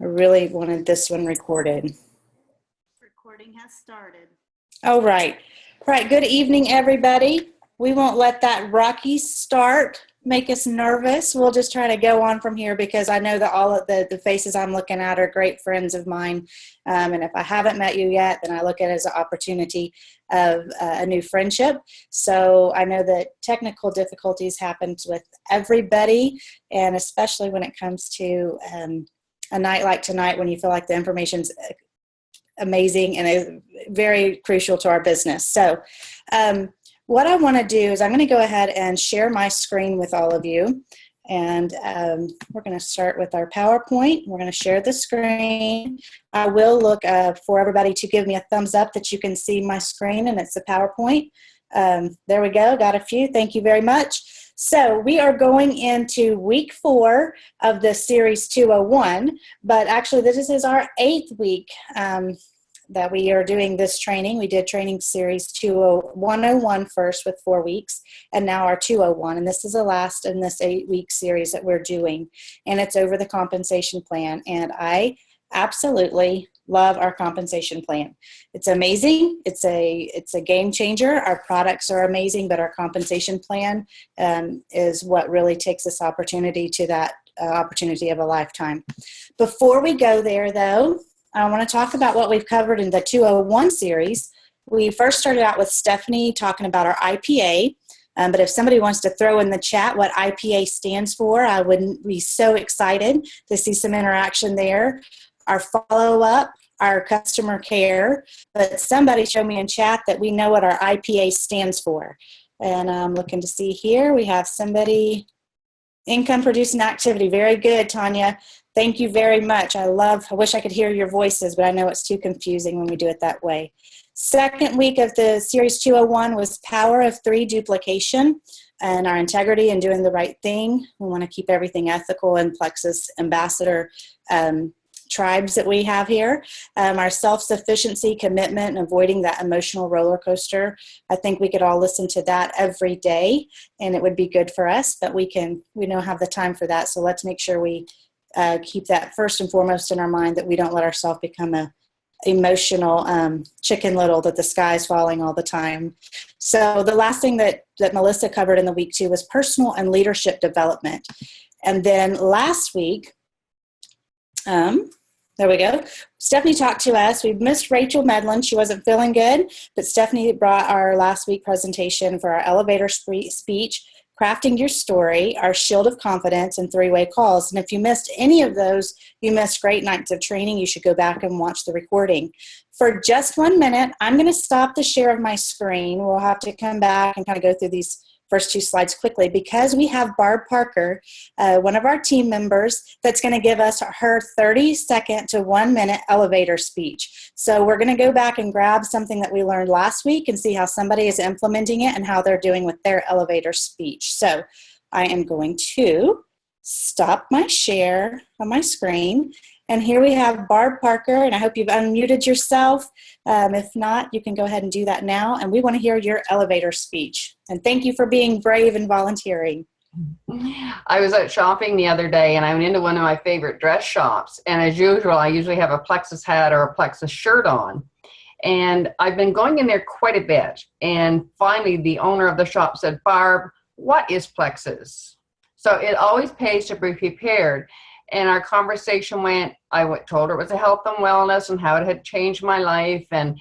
I really wanted this one recorded. Recording has started. Oh, right. Right. Good evening, everybody. We won't let that rocky start make us nervous. We'll just try to go on from here because I know that all of the faces I'm looking at are great friends of mine. And if I haven't met you yet, then I look at it as an opportunity of a new friendship. So I know that technical difficulties happen with everybody, and especially when it comes to a night like tonight when you feel like the information's amazing and very crucial to our business. So what I want to do is I'm going to go ahead and share my screen with all of you. And we're going to start with our PowerPoint. We're going to share the screen. I will look for everybody to give me a thumbs up that you can see my screen and it's a PowerPoint. There we go. Got a few. Thank you very much. So we are going into week 4 of the series 201, but actually this is our 8th week that we are doing this training. We did training series 101 first with 4 weeks, and now our 201, and this is the last in this 8-week series that we're doing, and it's over the compensation plan, and I absolutely love our compensation plan. It's amazing. It's a game changer. Our products are amazing, but our compensation plan is what really takes this opportunity to that opportunity of a lifetime. Before we go there, though, I want to talk about what we've covered in the 201 series. We first started out with Stephanie talking about our IPA, but if somebody wants to throw in the chat what IPA stands for, I would be so excited to see some interaction there. Our follow-up, our customer care, but somebody show me in chat that we know what our IPA stands for. And I'm looking to see here, we have somebody, income producing activity. Very good, Tanya. Thank you very much. I wish I could hear your voices, but I know it's too confusing when we do it that way. Second week of the series 201 was power of 3 duplication and our integrity and doing the right thing. We want to keep everything ethical and Plexus ambassador tribes that we have here. Our self-sufficiency, commitment, and avoiding that emotional roller coaster. I think we could all listen to that every day and it would be good for us, but we don't have the time for that. So let's make sure we keep that first and foremost in our mind, that we don't let ourselves become a emotional chicken little, that the sky's falling all the time. So the last thing that Melissa covered in the week 2 was personal and leadership development. And then last week, there we go. Stephanie talked to us. We missed Rachel Medlin. She wasn't feeling good, but Stephanie brought our last week presentation for our elevator speech, crafting your story, our shield of confidence, and 3-way calls. And if you missed any of those, you missed great nights of training. You should go back and watch the recording. For just 1 minute, I'm going to stop the share of my screen. We'll have to come back and kind of go through these first 2 slides quickly because we have Barb Parker, one of our team members, that's going to give us her 30-second to 1-minute elevator speech. So we're going to go back and grab something that we learned last week and see how somebody is implementing it and how they're doing with their elevator speech. So I am going to stop my share on my screen. And here we have Barb Parker, and I hope you've unmuted yourself. If not, you can go ahead and do that now, and we want to hear your elevator speech. And thank you for being brave and volunteering. I was out shopping the other day, and I went into one of my favorite dress shops, and as usual, I usually have a Plexus hat or a Plexus shirt on. And I've been going in there quite a bit, and finally the owner of the shop said, "Barb, what is Plexus?" So it always pays to be prepared. And our conversation went, I told her it was a health and wellness and how it had changed my life. And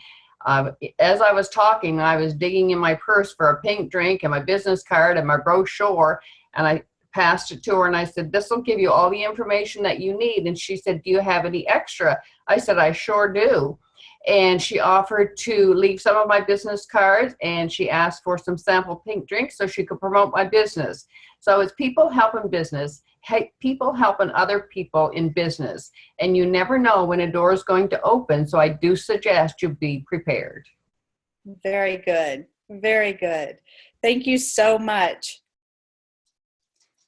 as I was talking, I was digging in my purse for a pink drink and my business card and my brochure. And I passed it to her and I said, "This will give you all the information that you need." And she said, "Do you have any extra?" I said, "I sure do." And she offered to leave some of my business cards, and she asked for some sample pink drinks so she could promote my business. So it's people helping business, people helping other people in business. And you never know when a door is going to open. So I do suggest you be prepared. Very good. Very good. Thank you so much.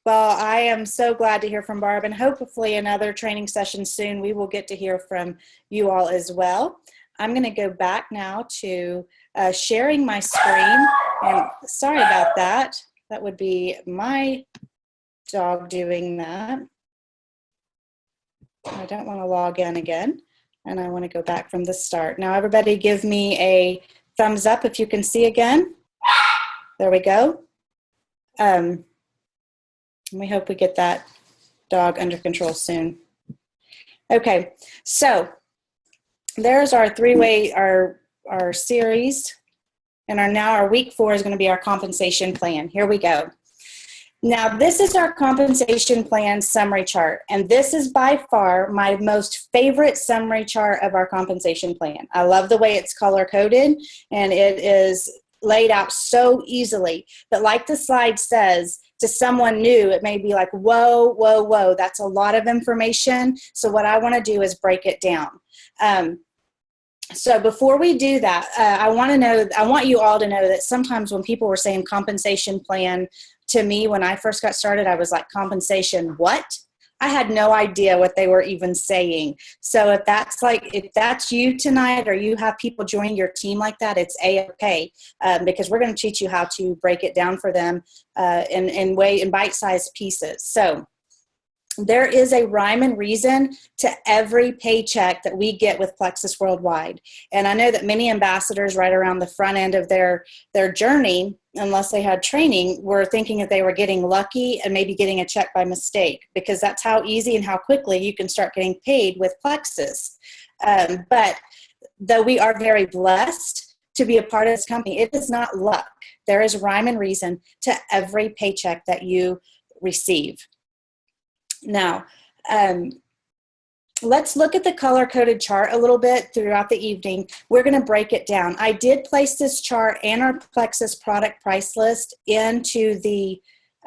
Well, I am so glad to hear from Barb, and hopefully in other training sessions soon, we will get to hear from you all as well. I'm going to go back now to sharing my screen, and sorry about that. That would be my dog doing that. I don't want to log in again, and I want to go back from the start. Now, everybody give me a thumbs up if you can see again. There we go. We hope we get that dog under control soon. Okay, so there's our three-way, our series, and our week 4 is going to be our compensation plan. Here we go. Now, this is our compensation plan summary chart, and this is by far my most favorite summary chart of our compensation plan. I love the way it's color-coded, and it is laid out so easily. But like the slide says, to someone new, it may be like, whoa, whoa, whoa, that's a lot of information. So what I want to do is break it down. So before we do that, I want you all to know that sometimes when people were saying compensation plan to me when I first got started, I was like, compensation what? I had no idea what they were even saying. So if that's you tonight, or you have people joining your team like that, it's A-okay, because we're going to teach you how to break it down for them in bite-sized pieces. So there is a rhyme and reason to every paycheck that we get with Plexus Worldwide. And I know that many ambassadors right around the front end of their journey, unless they had training, were thinking that they were getting lucky and maybe getting a check by mistake, because that's how easy and how quickly you can start getting paid with Plexus. But though we are very blessed to be a part of this company, it is not luck. There is rhyme and reason to every paycheck that you receive. Now, let's look at the color-coded chart a little bit throughout the evening. We're going to break it down. I did place this chart and our Plexus product price list into the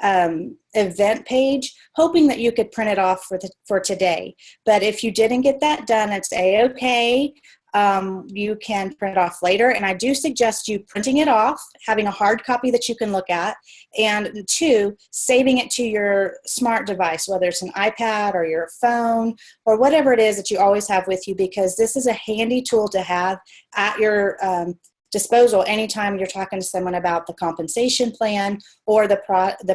event page, hoping that you could print it off for today. But if you didn't get that done, it's A-okay. You can print it off later, and I do suggest you printing it off, having a hard copy that you can look at, and 2, saving it to your smart device, whether it's an iPad or your phone or whatever it is that you always have with you, because this is a handy tool to have at your disposal anytime you're talking to someone about the compensation plan or the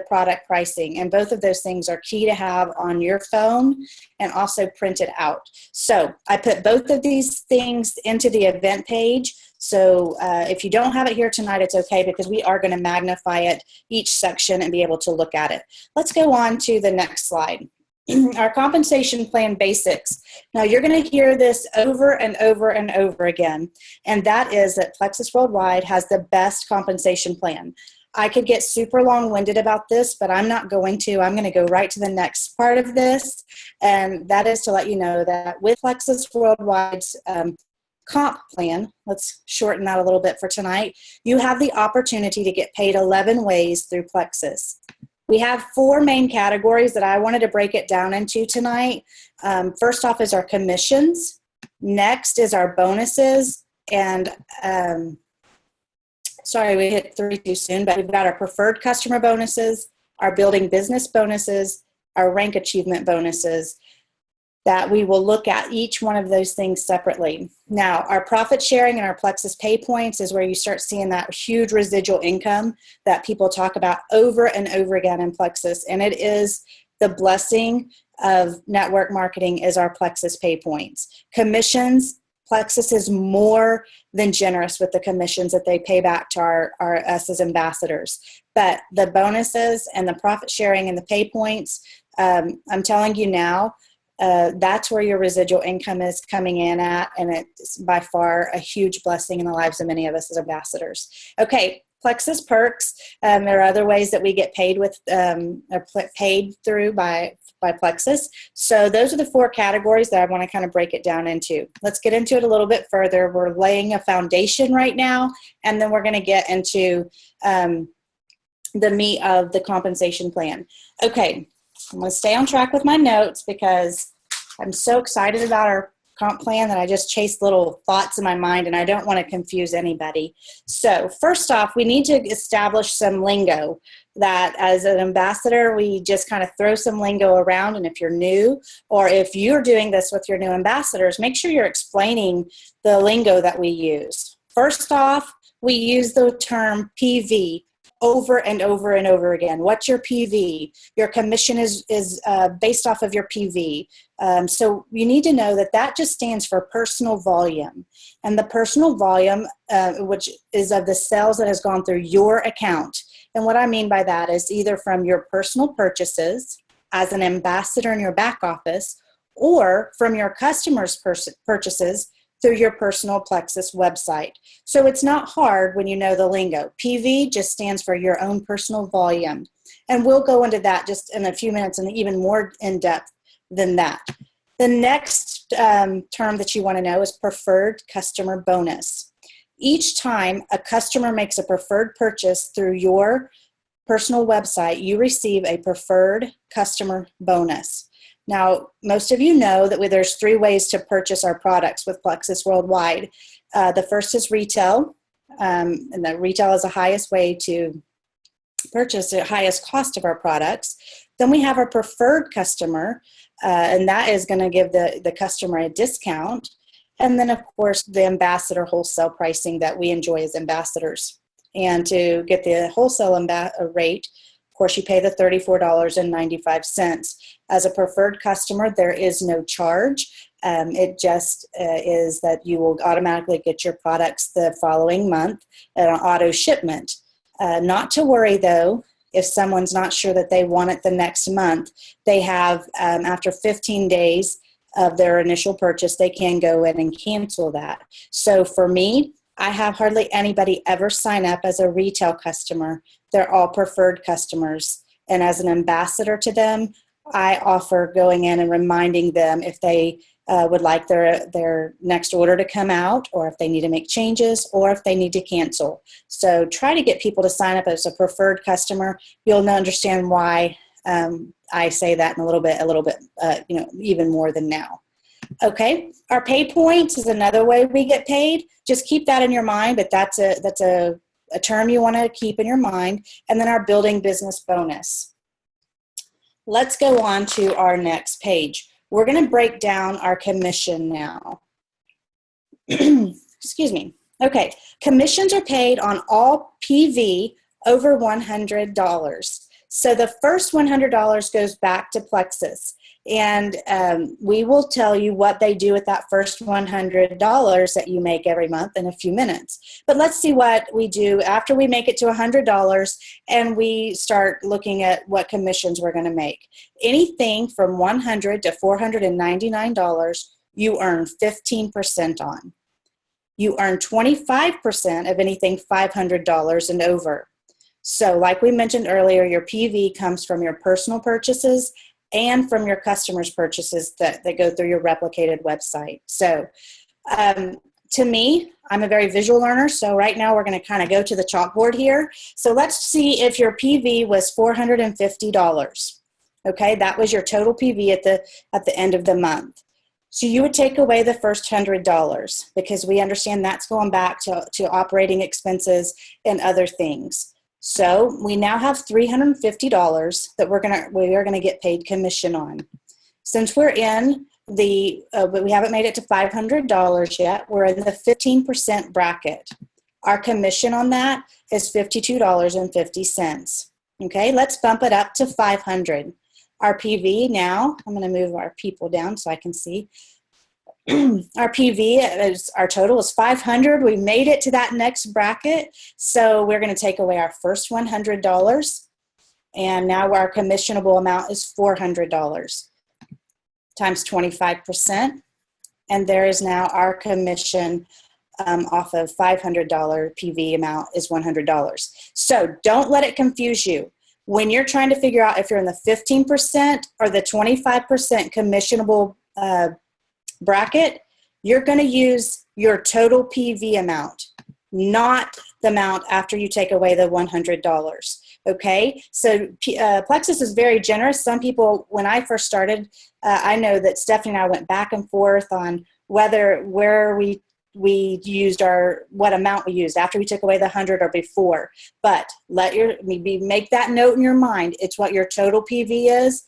product pricing. And both of those things are key to have on your phone and also printed out. So I put both of these things into the event page. So if you don't have it here tonight, it's okay, because we are going to magnify it each section and be able to look at it. Let's go on to the next slide. Our compensation plan basics. Now, you're going to hear this over and over and over again, and that is that Plexus Worldwide has the best compensation plan. I could get super long-winded about this, but I'm not going to. I'm going to go right to the next part of this, and that is to let you know that with Plexus Worldwide's comp plan, let's shorten that a little bit for tonight, you have the opportunity to get paid 11 ways through Plexus. We have 4 main categories that I wanted to break it down into tonight. First off is our commissions. Next is our bonuses. And sorry, we hit 3 too soon, but we've got our preferred customer bonuses, our building business bonuses, our rank achievement bonuses, that we will look at each one of those things separately. Now, our profit sharing and our Plexus pay points is where you start seeing that huge residual income that people talk about over and over again in Plexus. And it is the blessing of network marketing is our Plexus pay points. Commissions, Plexus is more than generous with the commissions that they pay back to us as ambassadors. But the bonuses and the profit sharing and the pay points, I'm telling you now, that's where your residual income is coming in at, and it's by far a huge blessing in the lives of many of us as ambassadors. Okay, Plexus perks. There are other ways that we get paid with, or paid through by Plexus. So those are the 4 categories that I want to kind of break it down into. Let's get into it a little bit further. We're laying a foundation right now, and then we're going to get into the meat of the compensation plan. Okay. I'm going to stay on track with my notes because I'm so excited about our comp plan that I just chased little thoughts in my mind, and I don't want to confuse anybody. So first off, we need to establish some lingo that as an ambassador, we just kind of throw some lingo around. And if you're new, or if you're doing this with your new ambassadors, make sure you're explaining the lingo that we use. First off, we use the term PV, over and over and over again. What's your PV? Your commission is based off of your PV. So you need to know that that just stands for personal volume. And the personal volume, which is of the sales that has gone through your account. And what I mean by that is either from your personal purchases as an ambassador in your back office, or from your customers' purchases through your personal Plexus website. So it's not hard when you know the lingo. PV just stands for your own personal volume. And we'll go into that just in a few minutes and even more in depth than that. The next term that you want to know is preferred customer bonus. Each time a customer makes a preferred purchase through your personal website, you receive a preferred customer bonus. Now, most of you know that there's 3 ways to purchase our products with Plexus Worldwide. The first is retail, and the retail is the highest way to purchase the highest cost of our products. Then we have our preferred customer, and that is going to give the customer a discount. And then, of course, the ambassador wholesale pricing that we enjoy as ambassadors. And to get the wholesale rate, of course, you pay the $34.95. As a preferred customer, there is no charge. It just is that you will automatically get your products the following month at an auto shipment. Not to worry, though, if someone's not sure that they want it the next month, they have, after 15 days of their initial purchase, they can go in and cancel that. So for me, I have hardly anybody ever sign up as a retail customer. They're all preferred customers. And as an ambassador to them, I offer going in and reminding them if they would like their next order to come out, or if they need to make changes, or if they need to cancel. So try to get people to sign up as a preferred customer. You'll understand why I say that in a little bit, even more than now. Okay, our pay points is another way we get paid. Just keep that in your mind, but that's a term you want to keep in your mind. And then our building business bonus. Let's go on to our next page. We're going to break down our commission now. Excuse me. Okay, commissions are paid on all PV over $100. So the first $100 goes back to Plexus. And we will tell you what they do with that first $100 that you make every month in a few minutes. But let's see what we do after we make it to $100 and we start looking at what commissions we're going to make. Anything from $100 to $499, you earn 15% on. You earn 25% of anything $500 and over. So like we mentioned earlier, your PV comes from your personal purchases and from your customers' purchases that go through your replicated website. So to me, I'm a very visual learner, so right now we're going to kind of go to the chalkboard here. So let's see if your PV was $450. Okay, that was your total PV at the end of the month. So you would take away the first $100 because we understand that's going back to operating expenses and other things. So we now have $350 that we are gonna get paid commission on. Since we're in but we haven't made it to $500 yet, we're in the 15% bracket. Our commission on that is $52.50. Okay, let's bump it up to $500. Our PV now, I'm gonna move our people down so I can see. Our PV, our total is $500. We made it to that next bracket. So we're going to take away our first $100. And now our commissionable amount is $400 times 25%. And there is now our commission off of $500 PV amount is $100. So don't let it confuse you. When you're trying to figure out if you're in the 15% or the 25% commissionable bracket, you're going to use your total PV amount, not the amount after you take away the $100. Okay, so Plexus is very generous. Some people, when I first started, I know that Stephanie and I went back and forth on where we used what amount we used after we took away the 100 or before. But make that note in your mind. It's what your total PV is.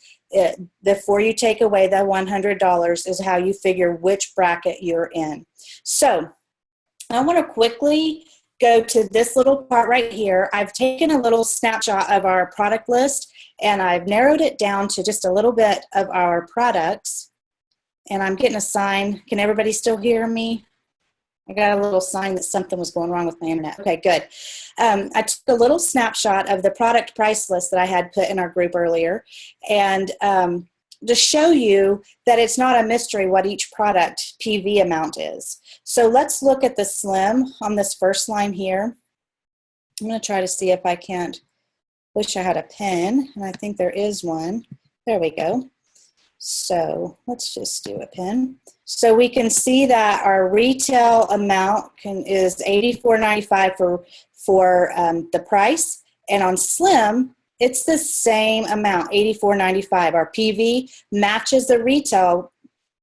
Before you take away the $100 is how you figure which bracket you're in. So I want to quickly go to this little part right here. I've taken a little snapshot of our product list and I've narrowed it down to just a little bit of our products. And I'm getting a sign. Can everybody still hear me? I got a little sign that something was going wrong with my internet. Okay, good. I took a little snapshot of the product price list that I had put in our group earlier, and to show you that it's not a mystery what each product PV amount is. So let's look at the Slim on this first line here. I'm going to try to see if I can't. Wish I had a pen, and I think there is one. There we go. So let's just do a pen. So we can see that our retail amount is $84.95 for the price, and on Slim, it's the same amount, $84.95. Our PV matches the retail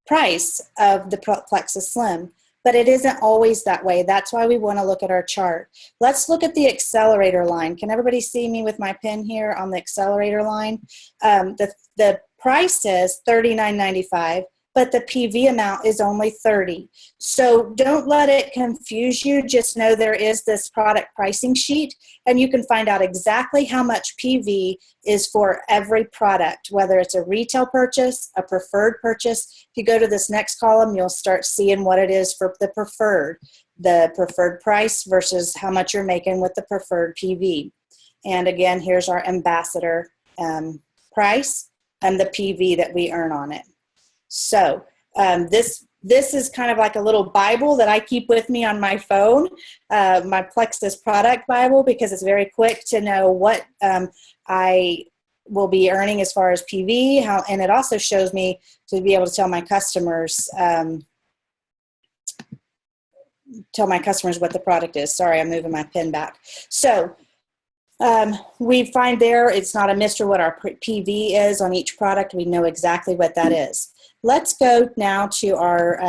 price of the Plexus Slim, but it isn't always that way. That's why we want to look at our chart. Let's look at the accelerator line. Can everybody see me with my pen here on the accelerator line? The price says $39.95, but the PV amount is only $30. So don't let it confuse you. Just know there is this product pricing sheet, and you can find out exactly how much PV is for every product, whether it's a retail purchase, a preferred purchase. If you go to this next column, you'll start seeing what it is for the preferred price versus how much you're making with the preferred PV. And again, here's our ambassador price and the PV that we earn on it. So this is kind of like a little Bible that I keep with me on my phone, my Plexus product Bible, because it's very quick to know what I will be earning as far as PV, and it also shows me to be able to tell my customers what the product is. Sorry, I'm moving my pen back. So we find there it's not a mystery what our PV is on each product. We know exactly what that is. Let's go now to our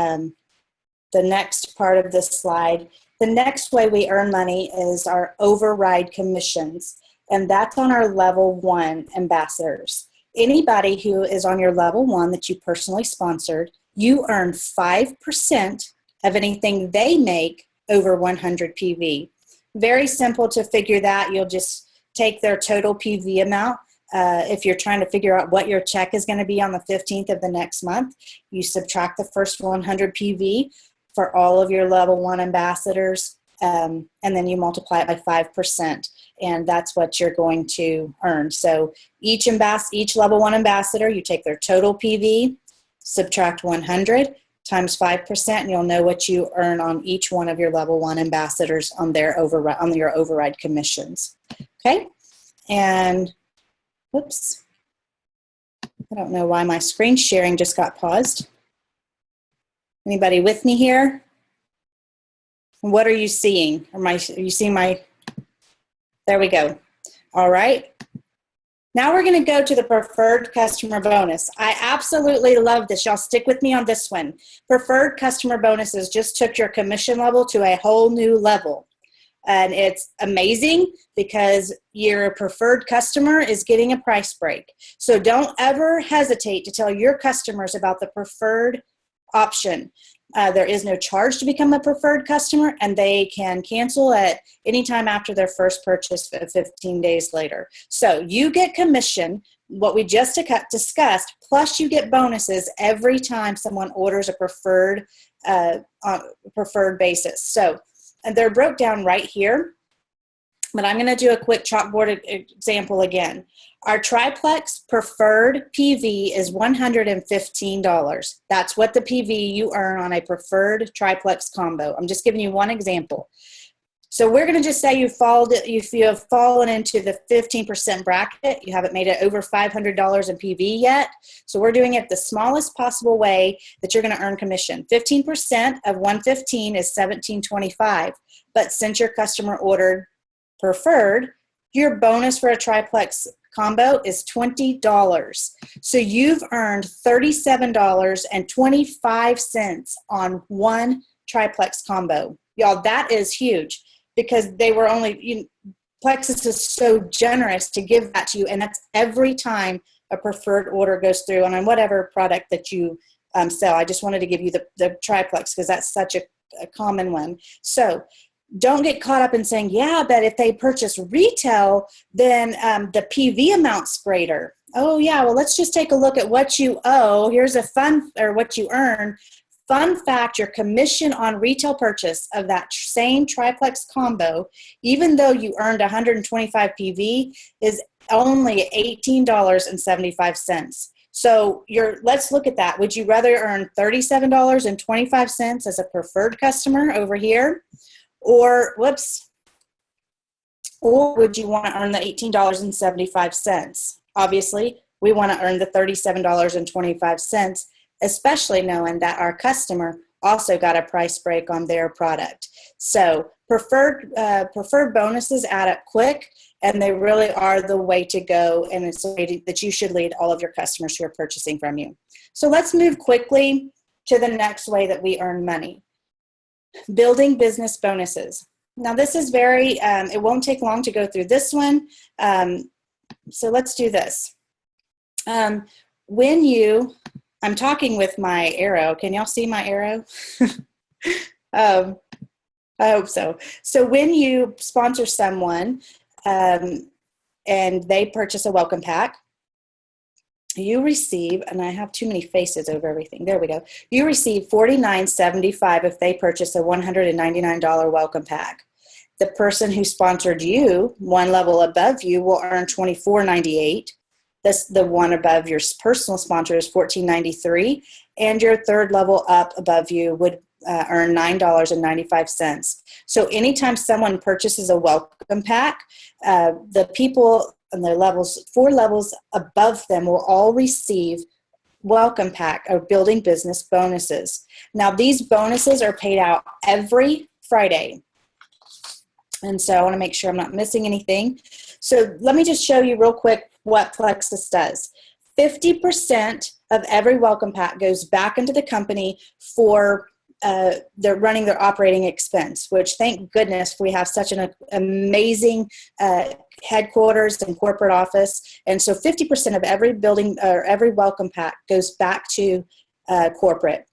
the next part of this slide. The next way we earn money is our override commissions, and that's on our level 1 ambassadors. Anybody who is on your level 1 that you personally sponsored, you earn 5% of anything they make over 100 PV. Very simple to figure that. You'll just take their total PV amount. If you're trying to figure out what your check is going to be on the 15th of the next month, you subtract the first 100 PV for all of your level 1 ambassadors, and then you multiply it by 5%, and that's what you're going to earn. So each level 1 ambassador, you take their total PV, subtract 100 times 5%, and you'll know what you earn on each one of your level 1 ambassadors on your override commissions. Okay, and whoops, I don't know why my screen sharing just got paused. Anybody with me here? What are you seeing? Are you seeing my, there we go. All right. Now we're going to go to the preferred customer bonus. I absolutely love this. Y'all stick with me on this one. Preferred customer bonuses just took your commission level to a whole new level. And it's amazing because your preferred customer is getting a price break. So don't ever hesitate to tell your customers about the preferred option. There is no charge to become a preferred customer, and they can cancel at any time after their first purchase 15 days later. So you get commission, what we just discussed, plus you get bonuses every time someone orders a preferred on a preferred basis. So, and they're broke down right here, but I'm going to do a quick chalkboard example again. Our triplex preferred PV is $115. That's what the PV you earn on a preferred triplex combo. I'm just giving you one example. So we're going to just say if you have fallen into the 15% bracket, you haven't made it over $500 in PV yet. So we're doing it the smallest possible way that you're going to earn commission. 15% of 115 is $17.25. But since your customer ordered preferred, your bonus for a triplex combo is $20. So you've earned $37.25 on one triplex combo. Y'all, that is huge because they were only, Plexus is so generous to give that to you, and that's every time a preferred order goes through on whatever product that you sell. I just wanted to give you the triplex because that's such a common one. So don't get caught up in saying, yeah, but if they purchase retail, then the PV amount's greater. Oh yeah, well, let's just take a look at what you owe. Here's what you earn. Fun fact, your commission on retail purchase of that same triplex combo, even though you earned 125 PV, is only $18.75. So let's look at that. Would you rather earn $37.25 as a preferred customer over here? Or would you want to earn the $18.75? Obviously, we want to earn the $37.25, especially knowing that our customer also got a price break on their product. So preferred bonuses add up quick, and they really are the way to go, and it's the way that you should lead all of your customers who are purchasing from you. So let's move quickly to the next way that we earn money. Building business bonuses. Now this is it won't take long to go through this one. So let's do this. I'm talking with my arrow. Can y'all see my arrow? I hope so. So when you sponsor someone and they purchase a welcome pack, you receive, and I have too many faces over everything. There we go. You receive $49.75 if they purchase a $199 welcome pack. The person who sponsored you, one level above you, will earn $24.98. The one above your personal sponsor is $14.93, and your third level up above you would earn $9.95. So anytime someone purchases a welcome pack, the people on the 4 levels above them will all receive welcome pack or building business bonuses. Now these bonuses are paid out every Friday. And so I want to make sure I'm not missing anything. So let me just show you real quick what Plexus does. 50% of every welcome pack goes back into the company for they're running their operating expense, which thank goodness we have such an amazing headquarters and corporate office. And so 50% of every building or every welcome pack goes back to corporate.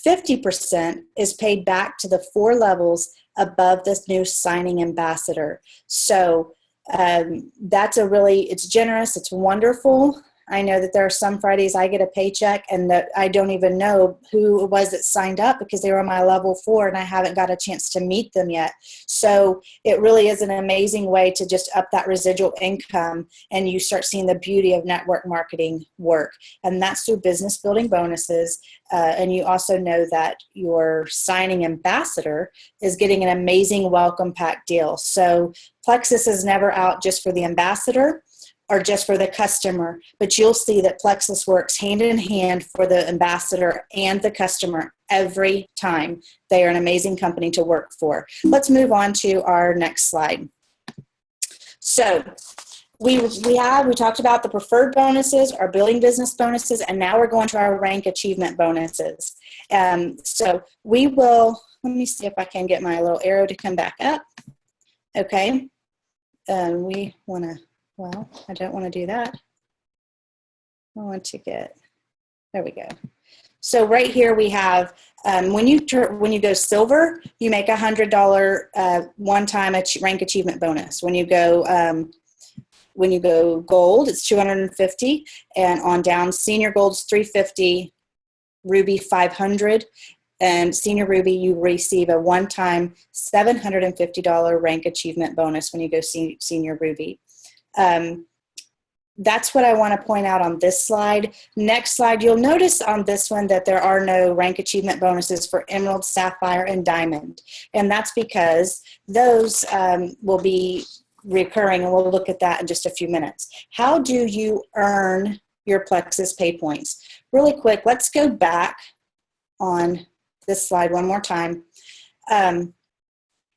50% is paid back to the 4 levels above this new signing ambassador. So it's generous, it's wonderful. I know that there are some Fridays I get a paycheck and that I don't even know who it was that signed up because they were on my level 4 and I haven't got a chance to meet them yet. So it really is an amazing way to just up that residual income, and you start seeing the beauty of network marketing work. And that's through business building bonuses. And you also know that your signing ambassador is getting an amazing welcome pack deal. So Plexus is never out just for the ambassador or just for the customer, but you'll see that Plexus works hand in hand for the ambassador and the customer every time. They are an amazing company to work for. Let's move on to our next slide. So we talked about the preferred bonuses, our building business bonuses, and now we're going to our rank achievement bonuses. So let me see if I can get my little arrow to come back up. Okay. I don't want to do that. I want to there we go. So right here we have, when you go silver, you make $100 one-time rank achievement bonus. When you go gold, it's $250, and on down, senior gold's $350, ruby $500, and senior ruby, you receive a one-time $750 rank achievement bonus when you go senior ruby. That's what I want to point out on this slide. Next slide, you'll notice on this one that there are no rank achievement bonuses for emerald, sapphire, and diamond. And that's because those will be recurring, and we'll look at that in just a few minutes. How do you earn your Plexus pay points? Really quick, let's go back on this slide one more time.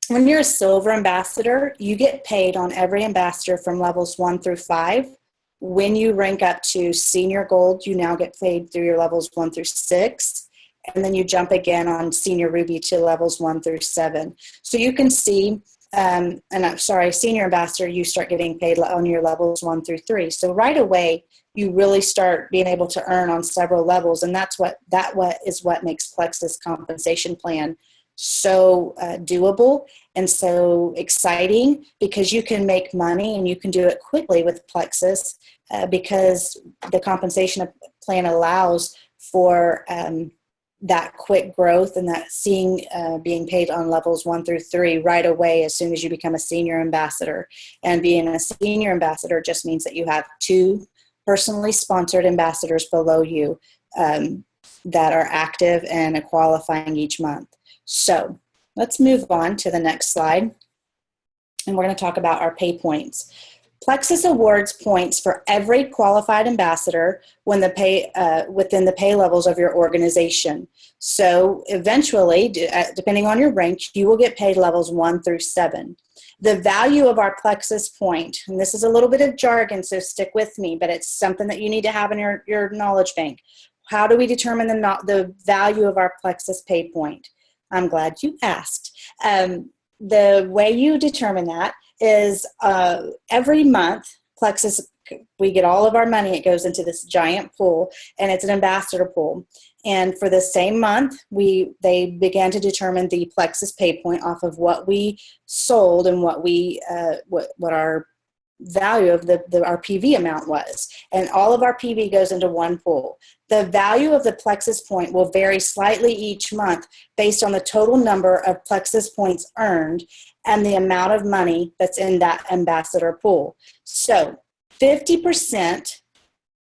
When you're a silver ambassador, you get paid on every ambassador from levels 1 through 5. When you rank up to senior gold, you now get paid through your levels 1 through 6. And then you jump again on senior ruby to levels 1 through 7. So you can see, senior ambassador, you start getting paid on your levels 1 through 3. So right away, you really start being able to earn on several levels. And that is what makes Plexus Compensation Plan so doable and so exciting, because you can make money and you can do it quickly with Plexus, because the compensation plan allows for that quick growth and that being paid on levels 1 through 3 right away as soon as you become a senior ambassador. And being a senior ambassador just means that you have 2 personally sponsored ambassadors below you that are active and qualifying each month. So let's move on to the next slide. And we're going to talk about our pay points. Plexus awards points for every qualified ambassador when the pay within the pay levels of your organization. So eventually, depending on your rank, you will get paid levels 1 through 7. The value of our Plexus point, and this is a little bit of jargon, so stick with me, but it's something that you need to have in your knowledge bank. How do we determine the value of our Plexus pay point? I'm glad you asked. The way you determine that is every month, Plexus, we get all of our money. It goes into this giant pool, and it's an ambassador pool. And for the same month, they began to determine the Plexus pay point off of what we sold and what our value of our PV amount was. And all of our PV goes into one pool. The value of the Plexus point will vary slightly each month based on the total number of Plexus points earned and the amount of money that's in that ambassador pool. So 50%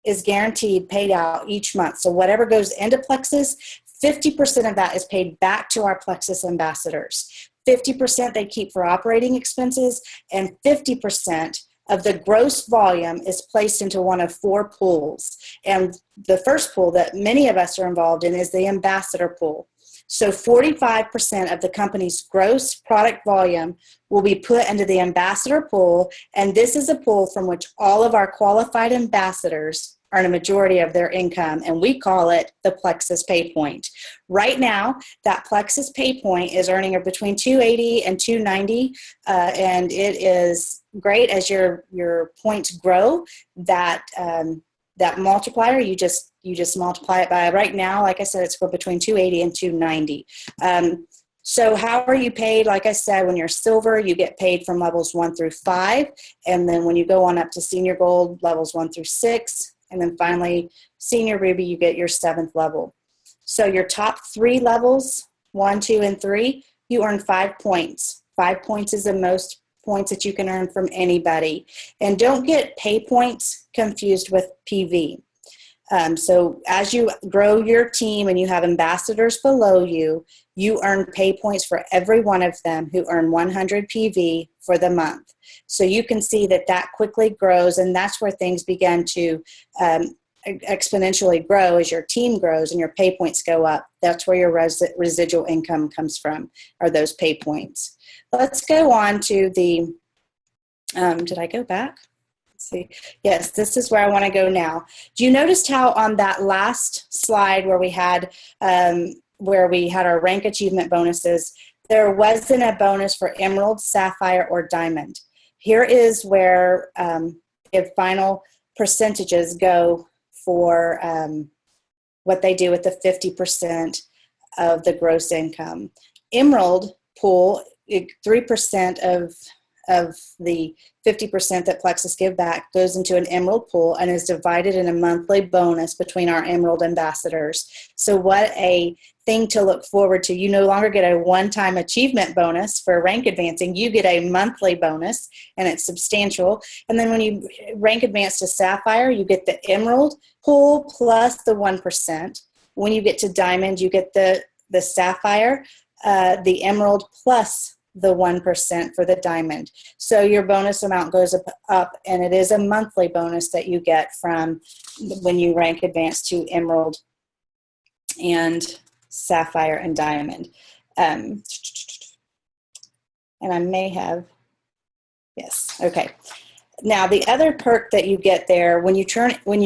is guaranteed paid out each month. So whatever goes into Plexus, 50% of that is paid back to our Plexus ambassadors. 50% they keep for operating expenses, and 50% of the gross volume is placed into one of 4 pools. And the first pool that many of us are involved in is the ambassador pool. So 45% of the company's gross product volume will be put into the ambassador pool, and this is a pool from which all of our qualified ambassadors earn a majority of their income, and we call it the Plexus pay point. Right now, that Plexus pay point is earning between $280 and $290, and it is great as your points grow. That multiplier, you just multiply it by, right now, like I said, it's between $280 and $290. So how are you paid? Like I said, when you're silver, you get paid from levels 1 through 5, and then when you go on up to senior gold, levels 1 through 6, and then finally senior ruby, you get your 7th level. So your top 3 levels, 1, 2, and 3, you earn 5 points. 5 points is the most points that you can earn from anybody. And don't get pay points confused with PV. So as you grow your team and you have ambassadors below you, you earn pay points for every one of them who earn 100 PV for the month. So you can see that quickly grows, and that's where things begin to exponentially grow as your team grows and your pay points go up. That's where your residual income comes from, are those pay points. Let's go on to the, did I go back? See. Yes, this is where I want to go now. Do you notice how on that last slide where we had our rank achievement bonuses, there wasn't a bonus for emerald, sapphire, or diamond? Here is where the final percentages go for what they do with the 50% of the gross income. Emerald pool, 3% of the 50% that Plexus give back goes into an emerald pool and is divided in a monthly bonus between our emerald ambassadors. So what a thing to look forward to. You no longer get a one-time achievement bonus for rank advancing. You get a monthly bonus, and it's substantial. And then when you rank advance to sapphire, you get the emerald pool plus the 1%. When you get to diamond, you get the sapphire, the emerald plus the 1% for the diamond. So your bonus amount goes up, and it is a monthly bonus that you get from when you rank advance to emerald and sapphire and diamond. And I may have, yes, okay. Now the other perk that you get there, when you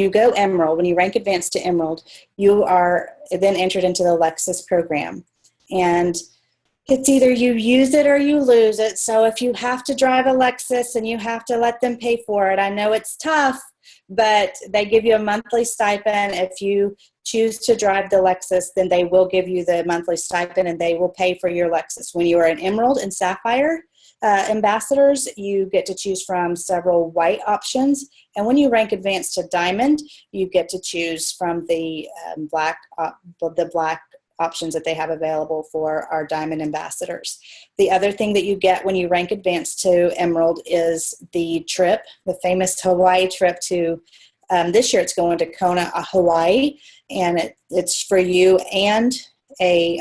go emerald, when you rank advance to emerald, you are then entered into the Lexus program. And it's either you use it or you lose it. So if you have to drive a Lexus and you have to let them pay for it, I know it's tough, but they give you a monthly stipend. If you choose to drive the Lexus, then they will give you the monthly stipend and they will pay for your Lexus. When you are an Emerald and Sapphire ambassadors, you get to choose from several white options. And when you rank advanced to Diamond, you get to choose from the black options that they have available for our Diamond ambassadors. The other thing that you get when you rank advanced to Emerald is the trip, the famous Hawaii trip to, this year it's going to Kona, Hawaii, and it's for you and a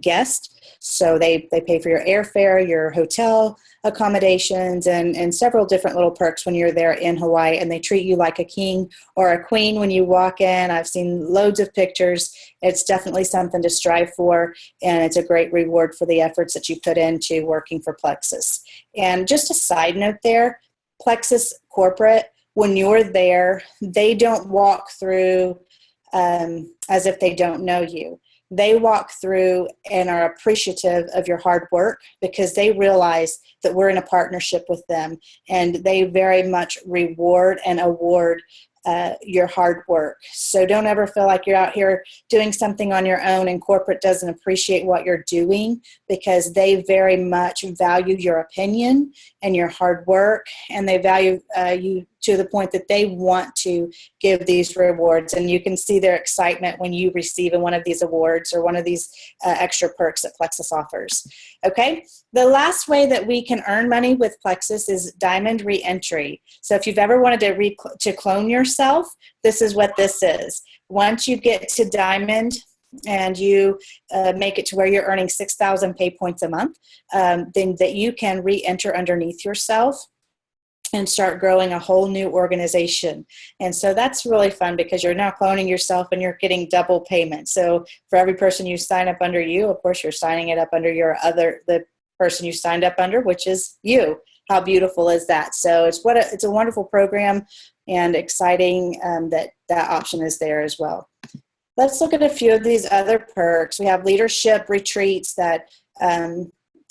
guest. So they pay for your airfare, your hotel accommodations, and several different little perks when you're there in Hawaii, and they treat you like a king or a queen when you walk in. I've seen loads of pictures. It's definitely something to strive for, and it's a great reward for the efforts that you put into working for Plexus. And just a side note there, Plexus Corporate, when you're there, they don't walk through as if they don't know you. They walk through and are appreciative of your hard work because they realize that we're in a partnership with them, and they very much reward and award your hard work. So don't ever feel like you're out here doing something on your own and corporate doesn't appreciate what you're doing, because they very much value your opinion and your hard work, and they value you to the point that they want to give these rewards. And you can see their excitement when you receive one of these awards or one of these extra perks that Plexus offers. Okay, the last way that we can earn money with Plexus is Diamond Reentry. So if you've ever wanted to clone yourself, this is what this is. Once you get to Diamond and you make it to where you're earning 6,000 pay points a month, then that you can re-enter underneath yourself and start growing a whole new organization. And so that's really fun because you're now cloning yourself and you're getting double payment. So for every person you sign up under you, of course, you're signing it up under the person you signed up under, which is you. How beautiful is that? So it's a wonderful program and exciting that option is there as well. Let's look at a few of these other perks. We have leadership retreats that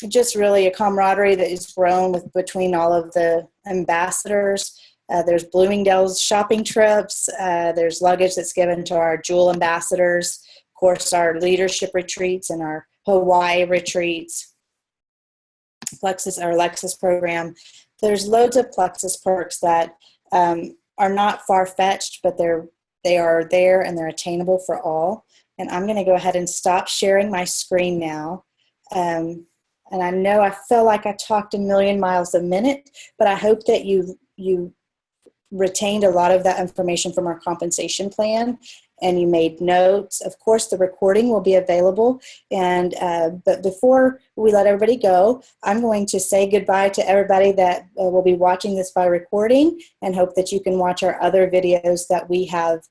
just really a camaraderie that is grown between all of the ambassadors. There's Bloomingdale's shopping trips. There's luggage that's given to our jewel ambassadors. Of course, our leadership retreats and our Hawaii retreats. Our Lexus program. There's loads of Plexus perks that are not far-fetched, but they are there and they're attainable for all. And I'm going to go ahead and stop sharing my screen now. And I know I feel like I talked a million miles a minute, but I hope that you retained a lot of that information from our compensation plan and you made notes. Of course, the recording will be available. And but before we let everybody go, I'm going to say goodbye to everybody that will be watching this by recording, and hope that you can watch our other videos that we have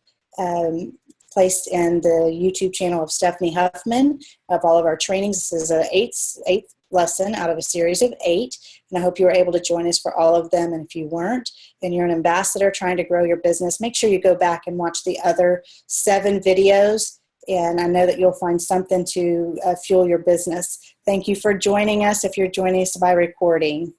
placed in the YouTube channel of Stephanie Huffman of all of our trainings. This is an eighth lesson out of a series of 8, and I hope you were able to join us for all of them. And if you weren't, and you're an ambassador trying to grow your business, make sure you go back and watch the other 7 videos, and I know that you'll find something to fuel your business. Thank you for joining us if you're joining us by recording.